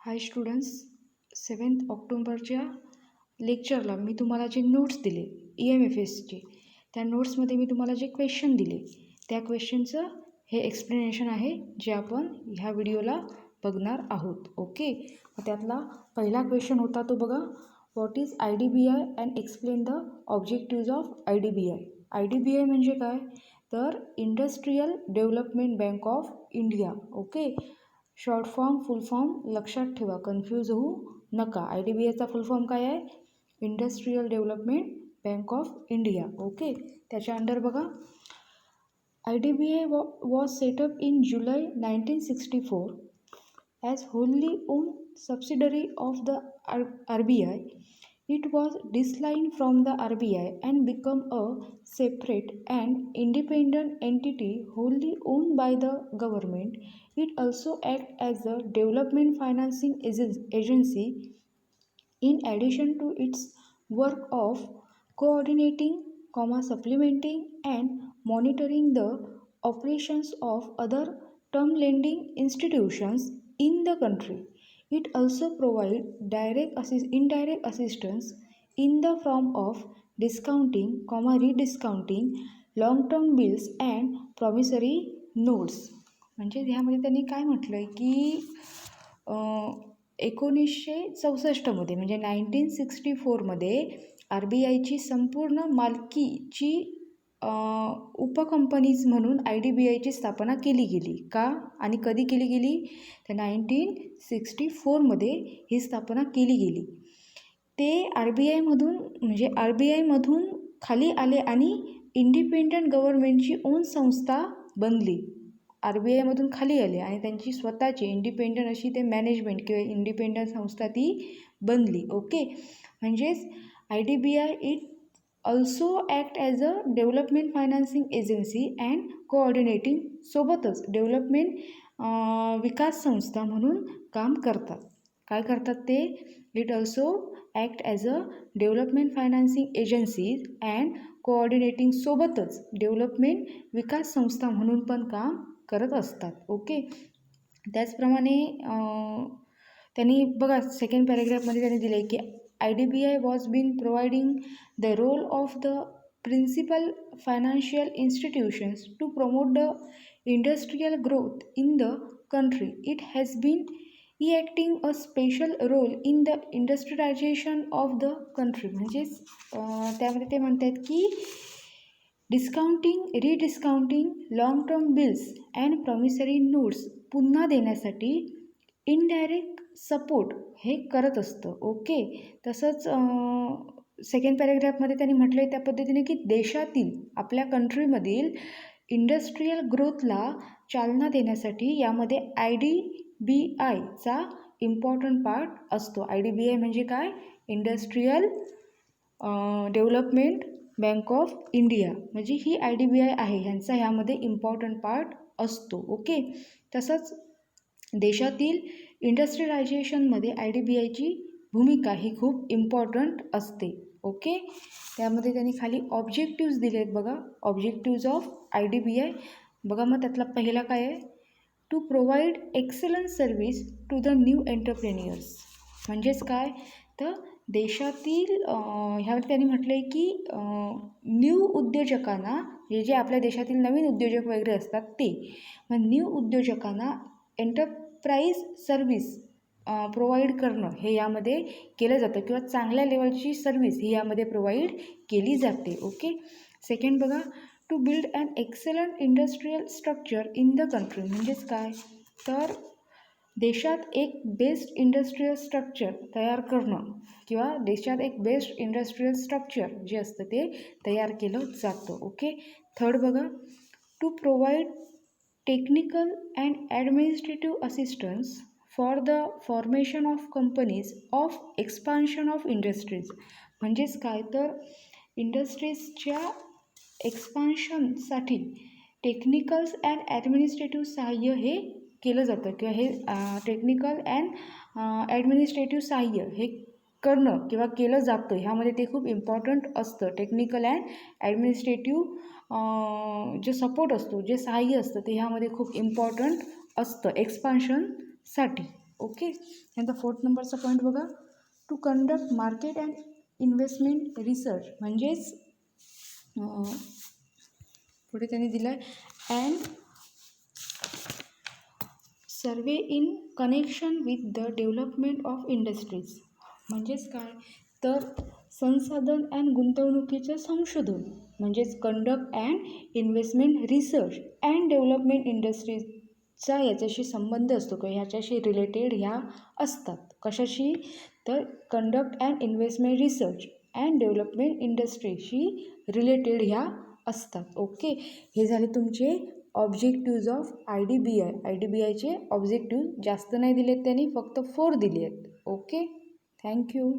हाय students, 7 ऑक्टोबरच्या लेक्चरला मी तुम्हाला जे नोट्स दिले EMFSचे, त्या नोट्समध्ये मी तुम्हाला जे क्वेश्चन दिले त्या क्वेश्चनचं हे एक्सप्लेनेशन आहे जे आपण ह्या व्हिडिओला बघणार आहोत. ओके, त्यातला पहिला क्वेश्चन होता तो बघा, what is IDBI and explain the objectives of IDBI. IDBI म्हणजे काय तर industrial development bank of India. Okay, short form full form लक्षात ठेवा, कन्फ्यूज होऊ नका. IDBIचा फुल फॉर्म काय आहे? Industrial development bank of India. Okay, त्याच्या अंडर बघा, IDBI was set up in July 1964 as wholly owned subsidiary of the RBI. It was dislined from the RBI and become a separate and independent entity wholly owned by the government. It also acts as a development financing agency in addition to its work of coordinating, supplementing and monitoring the operations of other term lending institutions in the country. It also provides indirect assistance in the form of discounting, rediscounting long-term bills and promissory notes. म्हणजे ह्यामध्ये त्यांनी काय म्हटलं आहे की 1964मध्ये म्हणजे 1964मध्ये RBIची संपूर्ण मालकीची उपकंपनीज म्हणून IDBIची स्थापना केली गेली. का आणि कधी केली गेली? तर 1964मध्ये ही स्थापना केली गेली. ते RBIमधून खाली आले आणि इंडिपेंडंट गव्हर्नमेंटची ओन संस्था बनली. RBIमधून खाली आले आणि त्यांची स्वतःची इंडिपेंडंट अशी ते मॅनेजमेंट किंवा इंडिपेंडंट संस्था ती बनली. ओके, म्हणजेच IDBI it also act as a development financing agency and coordinating, सोबतच डेव्हलपमेंट विकास संस्था म्हणून काम करतात. काय करतात ते? It also act as a development financing agencies and coordinating, सोबतच डेव्हलपमेंट विकास संस्था म्हणून पण काम करत असतात. ओके, त्याचप्रमाणे त्यांनी बघा सेकंड पॅरेग्राफमध्ये त्यांनी दिले की IDBI was been providing the role of the principal financial institutions to promote the industrial growth in the country. It has been acting a special role in the industrialization of the country. म्हणजेच त्यामध्ये ते म्हणतात की discounting, rediscounting long term bills and promissory notes पुन्हा देण्यासाठी indirect support हे करत असतं. ओके, तसंच सेकंड पॅरेग्राफमध्ये त्यांनी म्हटलं आहे त्या पद्धतीने की देशातील आपल्या कंट्रीमधील इंडस्ट्रियल ग्रोथला चालना देण्यासाठी यामध्ये IDBIचा इम्पॉर्टंट पार्ट असतो. IDBI म्हणजे काय? Industrial development bank of India, म्हणजे ही IDBI आहे, ह्यांचा ह्यामध्ये इम्पॉर्टंट पार्ट असतो. ओके, तसंच देशातील इंडस्ट्रियलायझेशनमध्ये IDBIची भूमिका ही खूप इम्पॉर्टंट असते. ओके, त्यामध्ये त्यांनी खाली ऑब्जेक्टिव्ज दिले आहेत बघा, ऑब्जेक्टिव्ज ऑफ IDBI. बघा मग त्यातला पहिला काय आहे? To provide excellent service to the new entrepreneurs. म्हणजेच काय तर देशातील ह्यावर त्यांनी म्हटलं आहे की न्यू उद्योजकांना, जे आपल्या देशातील नवीन उद्योजक वगैरे असतात ते, मग न्यू उद्योजकांना एंटरप्राइज सर्व्हिस प्रोव्हाइड करणं हे यामध्ये केलं जातं किंवा चांगल्या लेवलची सर्व्हिस ही यामध्ये प्रोव्हाइड केली जाते. ओके, सेकंड बघा, to build an excellent industrial structure in the country. म्हणजेच काय तर देशात एक बेस्ट इंडस्ट्रियल स्ट्रक्चर तयार करणं किंवा देशात एक बेस्ट इंडस्ट्रियल स्ट्रक्चर जे असतं ते तयार केलं जातं. ओके, थर्ड बघा, to provide technical and administrative assistance for the formation of companies of expansion of industries. म्हणजेच काय तर इंडस्ट्रीजच्या एक्सपान्शनसाठी टेक्निकल्स अँड ॲडमिनिस्ट्रेटिव्ह सहाय्य हे केलं जातं किंवा हे टेक्निकल अँड ॲडमिनिस्ट्रेटिव्ह सहाय्य हे करणं किंवा केलं जातं, ह्यामध्ये ते खूप इम्पॉर्टंट असतं. टेक्निकल अँड ॲडमिनिस्ट्रेटिव्ह जे सपोर्ट असतो, जे सहाय्य असतं ते ह्यामध्ये खूप इम्पॉर्टंट असतं एक्सपान्शनसाठी. ओके. त्यांचा 4th नंबरचा पॉईंट बघा, to conduct market and investment research, म्हणजेच पुढे त्यांनी दिलं आहे and survey in connection with the development of industries. म्हणजेच काय तर संसाधन अँड गुंतवणुकीचे संशोधन, म्हणजेच conduct and investment research and development इंडस्ट्रीजचा याच्याशी संबंध असतो किंवा ह्याच्याशी रिलेटेड ह्या असतात. कशाशी तर conduct and investment research and development इंडस्ट्रीशी रिलेटेड ह्या असतात. ओके. हे झाले तुमचे ऑब्जेक्टिव्ज ऑफ IDBI. IDBIचे ऑब्जेक्टिव्ह जास्त नाही दिलेत त्यांनी, फक्त 4 दिले आहेत. ओके. थँक्यू.